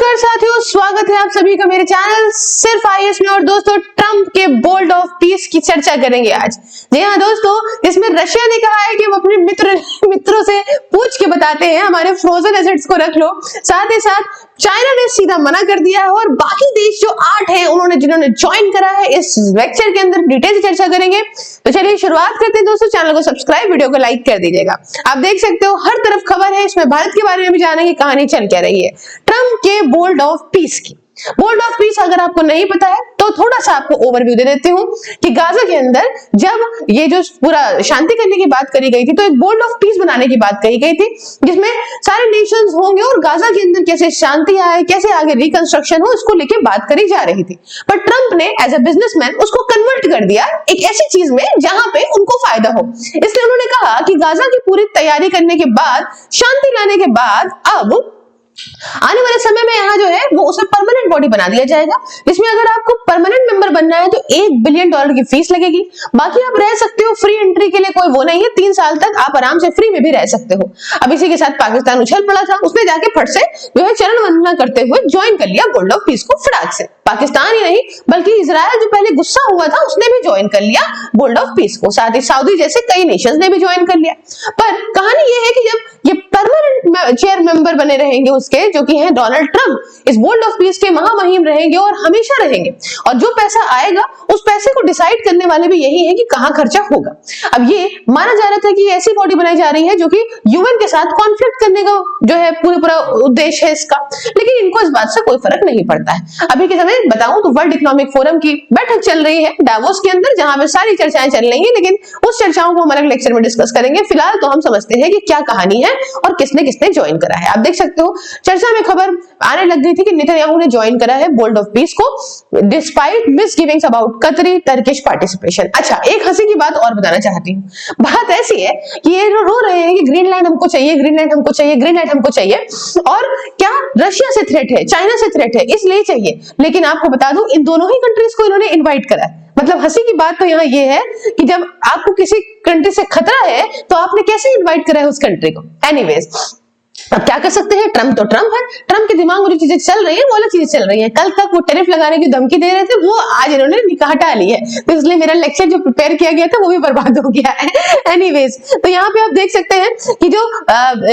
नमस्कार साथियों, स्वागत है आप सभी का मेरे चैनल सिर्फ आईएएस में। और दोस्तों, ट्रंप के बोल्ड ऑफ पीस की चर्चा करेंगे आज। जी हाँ दोस्तों, इसमें रशिया ने कहा है कि हम अपने मित्रों से पूछ के बताते हैं, हमारे फ्रोजन एसेट्स को रख लो। साथ ही साथ चाइना ने सीधा मना कर दिया है और बाकी देश जो 8 हैं उन्होंने जिन्होंने ज्वाइन करा है, इस लेक्चर के अंदर डिटेल से चर्चा करेंगे। तो चलिए शुरुआत करते हैं दोस्तों। चैनल को सब्सक्राइब, वीडियो को लाइक कर दीजिएगा। आप देख सकते हो हर तरफ खबर है, इसमें भारत के बारे में भी जानेंगे कहानी चल क्या रही है ट्रंप के बोल्ड ऑफ पीस की। बोल्ड ऑफ पीस अगर आपको नहीं पता है तो थोड़ा सा आपको ओवरव्यू दे देती हूँ कि गाजा के अंदर जब ये जो पूरा शांति करने की बात करी गई थी तो एक बोल्ड ऑफ पीस बनाने की बात कही गई थी, जिसमें सारे नेशंस होंगे और गाजा के अंदर कैसे शांति आए, कैसे आगे रिकंस्ट्रक्शन हो, इसको लेके बात करी जा रही थी। पर ट्रंप ने एज अ बिजनेसमैन उसको कन्वर्ट कर दिया एक ऐसी चीज में जहां पे उनको फायदा हो। इसलिए उन्होंने कहा कि गाजा की पूरी तैयारी करने के बाद, शांति लाने के बाद, अब आने वाले समय में यहाँ जो है वो उसे परमानेंट बॉडी बना दिया जाएगा, जिसमें अगर आपको परमानेंट मेंबर बनना है तो $1 बिलियन की फीस लगेगी। बाकी आप रह सकते हो, फ्री एंट्री के लिए कोई वो नहीं है, 3 साल तक आप आराम से फ्री में भी रह सकते हो। अब इसी के साथ पाकिस्तान उछल पड़ा था, उसने जाके फट से जो है चरण वंदना करते हुए ज्वाइन कर लिया बोल्ड ऑफ पीस को फटाक से। पाकिस्तान ही नहीं बल्कि इजराइल जो पहले गुस्सा हुआ था उसने भी ज्वाइन कर लिया बोल्ड ऑफ पीस को। साथ ही सऊदी जैसे कई नेशंस ने भी ज्वाइन कर लिया। पर कहानी ये है कि जब ये परमानेंट चेयर मेंबर बने रहेंगे उसके, जो कि है डोनाल्ड ट्रंप, इस बोल्ड ऑफ पीस के महामहिम रहेंगे और हमेशा रहेंगे। और जो पैसा आएगा उस पैसे को डिसाइड करने वाले भी यही है कि कहां खर्चा होगा। अब ये माना जा रहा था कि ऐसी बॉडी बनाई जा रही है जो कि यूएन के साथ कॉन्फ्लिक्ट करने का जो है पूरा उद्देश्य है इसका, लेकिन इनको इस बात से कोई फर्क नहीं पड़ता है। अभी के समय बताऊं तो वर्ल्ड इकोनॉमिक फोरम की बैठक चल रही है डावोस के अंदर, जहां पे सारी चर्चाएं चल रही हैं, लेकिन उस चर्चाओं को हम अलग लेक्चर में डिस्कस करेंगे। फिलहाल तो हम समझते हैं कि क्या कहानी है और किसने किसने ज्वाइन करा है। आप देख सकते हो चर्चा में खबर आने लग गई थी कि नेतन्याहू ने ज्वाइन करा है बोल्ड ऑफ पीस को डिस्पाइट मिसगिविंग्स अबाउट कतरी टर्किश पार्टिसिपेशन। अच्छा, एक हंसी की बात और बताना चाहती हूँ। बात ऐसी है कि ये रो रहे हैं कि ग्रीनलैंड हमको चाहिए, ग्रीनलैंड हमको चाहिए, ग्रीनलैंड हमको चाहिए, और क्या रशिया से थ्रेट है, चाइना से थ्रेट है, इसलिए चाहिए। लेकिन आपको बता दूं इन दोनों ही कंट्रीज को इन्होंने इनवाइट करा है। मतलब हंसी की बात तो यहाँ ये है कि जब आपको किसी कंट्री से खतरा है तो आपने कैसे इनवाइट करा है उस कंट्री को। एनीवेज, अब क्या कर सकते हैं, ट्रंप तो ट्रंप है, ट्रंप के दिमाग में जो चीजें चल रही है वो अलग चीजें चल रही है। कल तक वो टैरिफ लगाने की धमकी दे रहे थे, वो आज इन्होंने हटा ली है, तो इसलिए मेरा लेक्चर जो प्रिपेयर किया गया था वो भी बर्बाद हो गया है। एनीवेज, तो यहाँ पे आप देख सकते हैं कि जो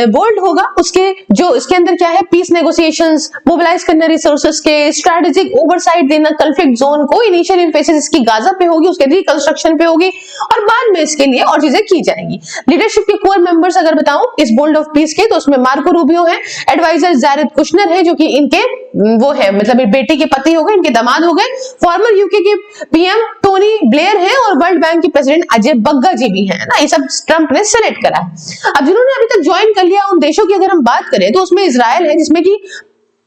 बोल्ड होगा उसके जो इसके अंदर क्या है, पीस नेगोशिएशंस, मोबिलाइज करना रिसोर्सेज के, स्ट्रेटेजिक ओवरसाइट देना कॉन्फ्लिक्ट जोन को। इनिशियल एम्फेसिस इसकी गाजा पे होगी, उसके रिकंस्ट्रक्शन पे होगी, और बाद में इसके लिए और चीजें की जाएंगी। लीडरशिप के कोर मेंबर्स अगर बताऊं इस बोल्ड ऑफ पीस के, तो उसमें मार्को रूबियो है, एडवाइजर जारेद कुशनर है जो कि इनके वो है मतलब बेटे के पति हो गए, इनके दामाद हो गए, फॉर्मर यूके के पीएम टोनी ब्लेयर है, और वर्ल्ड बैंक के प्रेसिडेंट अजय बग्गा जी भी हैं ना। ये सब ट्रंप ने सेलेक्ट करा है। अब जिन्होंने अभी तक ज्वाइन कर लिया उन देशों की अगर हम बात करें तो उसमें इजराइल है, जिसमें कि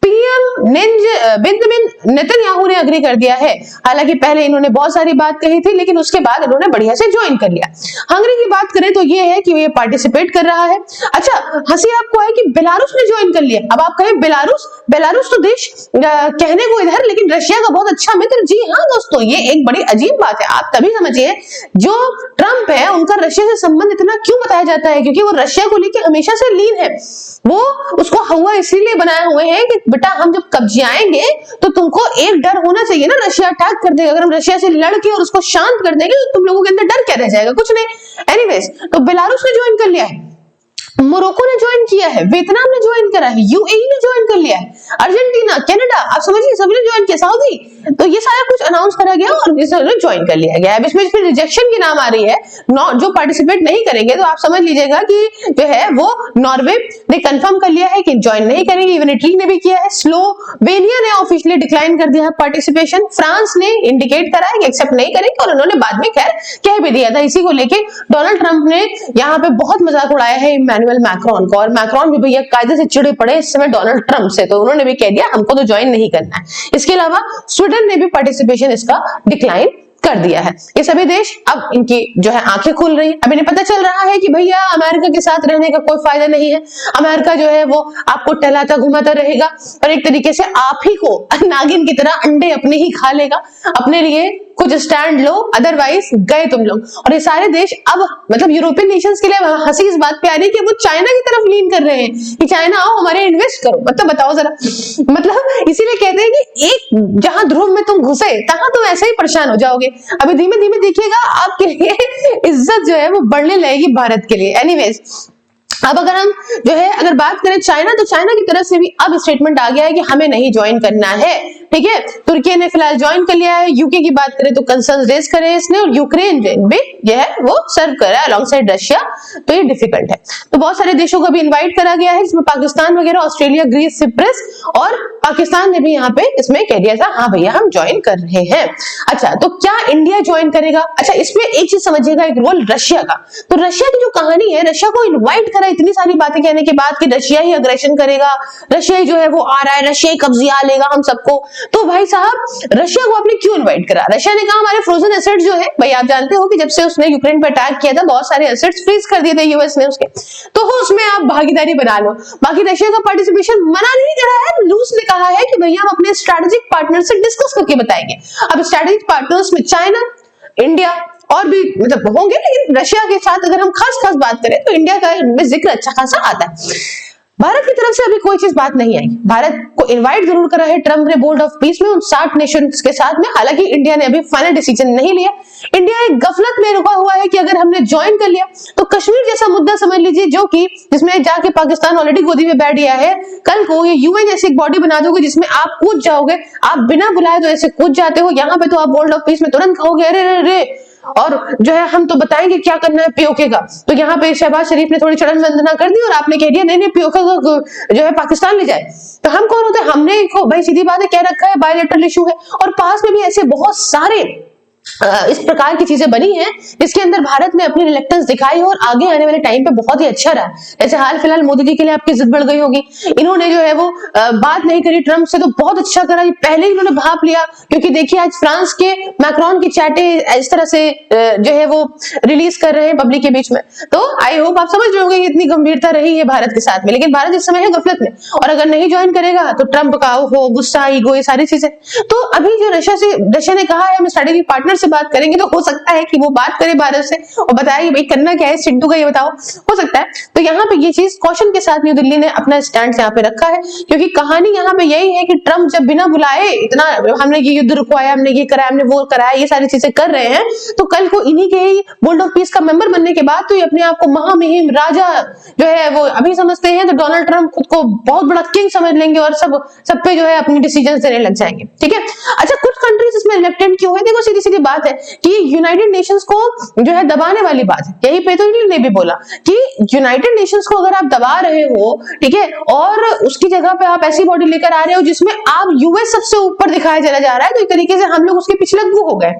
पीएम बेंजामिन नेतन्याहू ने अग्री कर दिया है। हालांकि पहले इन्होंने बहुत सारी बात कही थी, लेकिन उसके बाद इन्होंने बढ़िया से ज्वाइन कर लिया। हंगरी की बात करें तो ये है कि ये पार्टिसिपेट कर रहा है। अच्छा, हंसी आपको है कि बेलारूस ने ज्वाइन कर लिया। अब आप कहें बेलारूस तो देश कहने को इधर, लेकिन रशिया का बहुत अच्छा मित्र। जी हाँ दोस्तों, ये एक बड़ी अजीब बात है। आप तभी समझिए जो ट्रंप है उनका रशिया से संबंध इतना क्यों बताया जाता है, क्योंकि वो रशिया को लेकर हमेशा से लीन है। वो उसको हवा इसीलिए बनाए हुए हैं कि बेटा हम जब कब्जे आएंगे तो तुमको एक डर होना चाहिए ना, रशिया अटैक कर देगा, अगर हम रशिया से लड़के और उसको शांत कर देंगे तो तुम लोगों के अंदर डर क्या रह जाएगा, कुछ नहीं। एनीवेज, तो बेलारूस ने ज्वाइन कर लिया है, मोरक्को ने ज्वाइन किया है, वियतनाम ने ज्वाइन करा है, यूएई ने ज्वाइन कर लिया है, अर्जेंटीना, कनाडा, आप समझिए सभी ने ज्वाइन किया, सऊदी। तो ये सारा कुछ अनाउंस करा गया और इसने ज्वाइन कर लिया गया है। इसमें रिजेक्शन की नाम आ रही है, जो पार्टिसिपेट नहीं करेंगे, तो आप समझ लीजिएगा कि जो है वो नॉर्वे ने कंफर्म कर लिया है कि ज्वाइन नहीं करेंगे, इवन इटली ने भी किया है, स्लोवेनिया ने ऑफिशियली डिक्लाइन कर दिया है पार्टिसिपेशन, फ्रांस ने इंडिकेट करा है कि एक्सेप्ट नहीं करेंगे, और उन्होंने बाद में खैर कह भी दिया था। इसी को लेके डोनाल्ड ट्रंप ने यहाँ पे बहुत मजाक उड़ाया है इमैनुअल मैक्रोन को, और मैक्रोन भी भैया कायदे से चिड़े पड़े इस समय डोनाल्ड ट्रंप से, तो उन्होंने भी कह दिया हमको तो ज्वाइन नहीं करना है। इसके अलावा स्वीडन ने भी पार्टिसिपेशन इसका डिक्लाइन कर दिया है। ये सभी देश अब इनकी जो है आंखें खुल रही हैं। अब इन्हें पता चल रहा है कि भैया अमेरिका के साथ रहने का कोई फायदा नहीं है, अमेरिका जो है वो आपको टहलाता घुमाता रहेगा और एक तरीके से आप ही को नागिन की तरह अंडे अपने ही खा लेगा, अपने लिए कुछ स्टैंड लो, अदरवाइज गए तुम लोग। और ये सारे देश अब मतलब यूरोपियन नेशंस के लिए हंसी इस बात पे आ रही है कि वो चाइना की तरफ लीन कर रहे हैं कि चाइना आओ हमारे इन्वेस्ट करो। मतलब बताओ जरा, मतलब इसीलिए कहते हैं कि एक जहां ध्रुव में तुम घुसे तहां तुम ऐसे ही परेशान हो जाओगे। अभी धीमे धीमे देखिएगा आपके लिए इज्जत जो है वो बढ़ने लगेगी भारत के लिए। एनीवेज, अब अगर हम जो है अगर बात करें चाइना, तो चाइना की तरफ से भी अब स्टेटमेंट आ गया है कि हमें नहीं ज्वाइन करना है। ठीक है, तुर्की ने फिलहाल ज्वाइन कर लिया है। यूके की बात करें तो कंसर्न रेज करे इसने, और यूक्रेन भी जो है वो सर्व कर रहा है अलोंगसाइड रशिया, तो ये डिफिकल्ट है। तो बहुत सारे देशों को भी इन्वाइट करा गया है, जिसमें पाकिस्तान वगैरह, ऑस्ट्रेलिया, ग्रीस, सिप्रस, और पाकिस्तान ने भी यहाँ पे इसमें कह दिया था हाँ भैया हम ज्वाइन कर रहे हैं। अच्छा, तो क्या इंडिया ज्वाइन करेगा? अच्छा, इसमें एक चीज समझिएगा, एक रोल रशिया का। तो रशिया की जो कहानी है, रशिया को इन्वाइट करा इतनी सारी बातें कहने के बाद कि रशिया ही अग्रेशन करेगा, रशिया ही जो है वो आ रहा है, रशिया ही कब्जा लेगा हम सबको। तो भाई साहब, रशिया को आपने क्यों इन्वाइट करा? रशिया ने कहा हमारे फ्रोजन एसेट्स जो है, भाई आप जानते हो कि जब से उसने यूक्रेन पर अटैक किया था बहुत सारे एसेट्स फ्रीज कर दिए थे यूएस ने उसके, तो उसमें आप भागीदारी बना लो। बाकी रशिया का पार्टिसिपेशन मना नहीं करा है, रूस ने कहा है कि भैया हम अपने स्ट्रेटेजिक पार्टनर से डिस्कस करके बताएंगे। अब स्ट्रेटेजिक पार्टनर्स में चाइना, इंडिया और भी मतलब होंगे, लेकिन रशिया के साथ अगर हम खास बात करें तो इंडिया का इनमें जिक्र अच्छा खासा आता है। भारत की तरफ से अभी कोई चीज बात नहीं आई। भारत को इनवाइट जरूर करा है ट्रम्प ने बोर्ड ऑफ पीस में उन 60 नेशंस के साथ में, हालांकि इंडिया ने अभी फाइनल डिसीजन नहीं लिया। इंडिया एक गफलत में रुका हुआ है कि अगर हमने ज्वाइन कर लिया तो कश्मीर जैसा मुद्दा समझ लीजिए, जो कि जिसमें जाके पाकिस्तान ऑलरेडी गोदी में बैठ गया है, कल को ये यूएन जैसी एक बॉडी बना दोगे जिसमें आप कूद जाओगे, आप बिना बुलाए तो ऐसे कूद जाते हो, यहाँ पे तो आप बोर्ड ऑफ पीस में तुरंत कहोगे अरे रे रे, और जो है हम तो बताएंगे क्या करना है पीओके का। तो यहाँ पे शहबाज शरीफ ने थोड़ी चढ़न वंदना कर दी और आपने कह दिया नहीं नहीं पीओके को जो है पाकिस्तान ले जाए। तो हम कौन होते हैं? हमने भाई सीधी बात है कह रखा है बायलैटरल इशू है, और पास में भी ऐसे बहुत सारे इस प्रकार की चीजें बनी हैं जिसके अंदर भारत ने अपनी रिलेक्टेंस दिखाई और आगे आने वाले टाइम पे बहुत ही अच्छा रहा। जैसे हाल फिलहाल मोदी जी के लिए आपकी जिद बढ़ गई होगी, इन्होंने जो है वो बात नहीं करी ट्रम्प से, तो बहुत अच्छा करा, पहले ही इन्होंने भाप लिया, क्योंकि देखिए आज फ्रांस के मैक्रोन की चैटें इस तरह से जो है वो रिलीज कर रहे हैं पब्लिक के बीच में। तो आई होप आप समझ रहे होंगे इतनी गंभीरता रही है भारत के साथ में, लेकिन भारत इस समय है गफलत में, और अगर नहीं ज्वाइन करेगा तो ट्रम्प का हो गुस्सा, ईगो, ये सारी चीजें। तो अभी जो रशिया ने कहा है हम स्ट्रेटेजिक पार्टनर से बात करेंगे, तो हो सकता है कि वो बात करे भारत से और बताए भाई करना क्या है चिंटू का, ये बताओ, हो सकता है। तो यहाँ पे ये चीज कॉशन के साथ न्यू दिल्ली ने अपना स्टैंड यहाँ पे रखा है, क्योंकि कहानी यहाँ पे यही है कि ट्रम्प जब बिना बुलाए इतना हमने ये युद्ध रुकवाया, हमने ये कराया, हमने वो कराया, ये सारी चीजें कर रहे हैं, तो कल को इन्हीं के ही बोर्ड ऑफ पीस का मेंबर बनने के बाद तो ये अपने आप को महामहिम राजा जो है वो अभी समझते हैं, तो डोनाल्ड ट्रम्प खुद को बहुत बड़ा किंग समझ लेंगे और सब पे जो है अपनी डिसीजन देने लग जाएंगे। ठीक है, अच्छा कुछ कंट्रीज इसमें रिलेक्टेंट क्यों है? देखो सीधी सीधी बात है कि यूनाइटेड नेशंस को जो है दबाने वाली बात है, यही पे तो ने भी बोला कि यूनाइटेड नेशंस को अगर आप दबा रहे हो, ठीक है, और उसकी जगह पे आप ऐसी बॉडी लेकर आ रहे हो जिसमें आप यूएस सबसे ऊपर दिखाया चला जा रहा है, तो एक तरीके से हम लोग उसके पिछले लग्गू हो गए।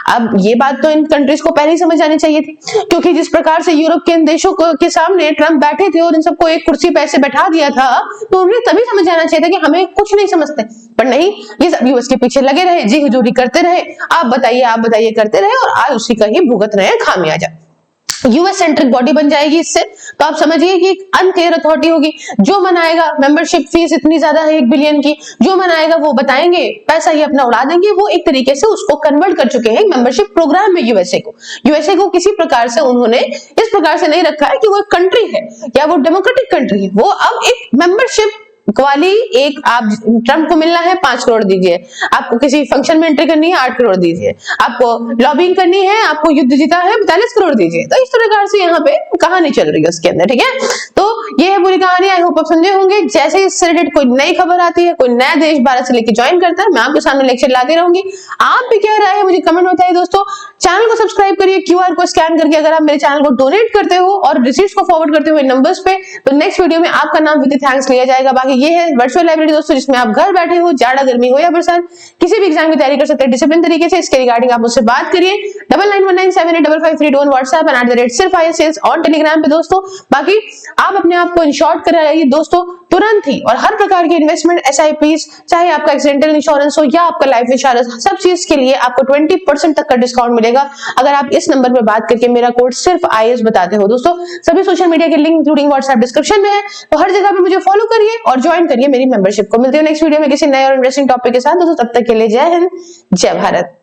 अब ये बात तो इन कंट्रीज को पहले ही समझ आनी चाहिए थी, क्योंकि जिस प्रकार से यूरोप के इन देशों के सामने ट्रम्प बैठे थे और इन सबको एक कुर्सी पे ऐसे बैठा दिया था, तो उन्हें तभी समझ आना चाहिए था कि हमें कुछ नहीं समझते, पर नहीं, ये सब यूएस के पीछे लगे रहे, जी हुजूरी करते रहे, आप बताइए करते रहे, और आज उसी का ही भुगत रहे खामियाजा। यूएस सेंट्रिक बॉडी बन जाएगी इससे, तो आप समझिए कि एक अनक्लियर अथॉरिटी होगी, जो मनाएगा मेंबरशिप फीस इतनी ज्यादा है 1 बिलियन की, जो मनाएगा वो बताएंगे, पैसा ही अपना उड़ा देंगे, वो एक तरीके से उसको कन्वर्ट कर चुके हैं मेंबरशिप प्रोग्राम में। यूएसए को किसी प्रकार से उन्होंने इस प्रकार से नहीं रखा है कि वो एक कंट्री है या वो डेमोक्रेटिक कंट्री है, वो अब एक मेंबरशिप वाली एक, आप ट्रम्प को मिलना है 5 करोड़ दीजिए, आपको किसी फंक्शन में एंट्री करनी है 8 करोड़ दीजिए, आपको लॉबिंग करनी है, आपको युद्ध जीता है 42 करोड़ दीजिए। तो इस प्रकार से यहाँ पे कहानी चल रही है उसके अंदर। ठीक है, तो ये है पूरी कहानी, आई होप आप समझे होंगे। जैसे ही इससे रिलेटेड कोई नई खबर आती है, कोई नया देश भारत से लेके ज्वाइन करता है, मैं आपके सामने लेक्चर लाती रहूंगी। आप भी क्या राय है मुझे कमेंट में बताइए दोस्तों। चैनल को सब्सक्राइब करिए, क्यूआर को स्कैन करके अगर आप मेरे चैनल को डोनेट करते हो और रिसीट्स को फॉरवर्ड करते हुए नंबर्स पे, तो नेक्स्ट वीडियो में आपका नाम विद थैंक्स लिया जाएगा। बाकी ये है वर्चुअल लाइब्रेरी दोस्तों, जिसमें आप घर बैठे हो, जाड़ा गर्मी हो या बरसात, किसी भी एग्जाम की तैयारी कर सकते हैं डिसिप्लिन तरीके से। इसके रिगार्डिंग आप मुझसे बात करिए 9919785532 व्हाट्सएप एंड @सिर्फ और टेलीग्राम पे दोस्तों। बाकी आप अपने आप को इंश्योर्ड कराइए दोस्तों तुरंत ही, और हर प्रकार की इन्वेस्टमेंट SIPs, चाहे आपका एक्सीडेंटल इंश्योरेंस हो या आपका लाइफ इंश्योरेंस, सब चीज के लिए आपको 20% तक का डिस्काउंट मिलेगा अगर आप इस नंबर पे बात करके मेरा कोड सिर्फ IAS बताते हो दोस्तों। सभी सोशल मीडिया के लिंक इंक्लूडिंग व्हाट्सएप डिस्क्रिप्शन में है, तो हर जगह पे मुझे फॉलो करिए और ज्वाइन करिए मेरी मेंबरशिप को। मिलते हैं नेक्स्ट वीडियो में किसी नए और इंटरेस्टिंग टॉपिक के साथ दोस्तों, तब तक के लिए जय हिंद, जय भारत।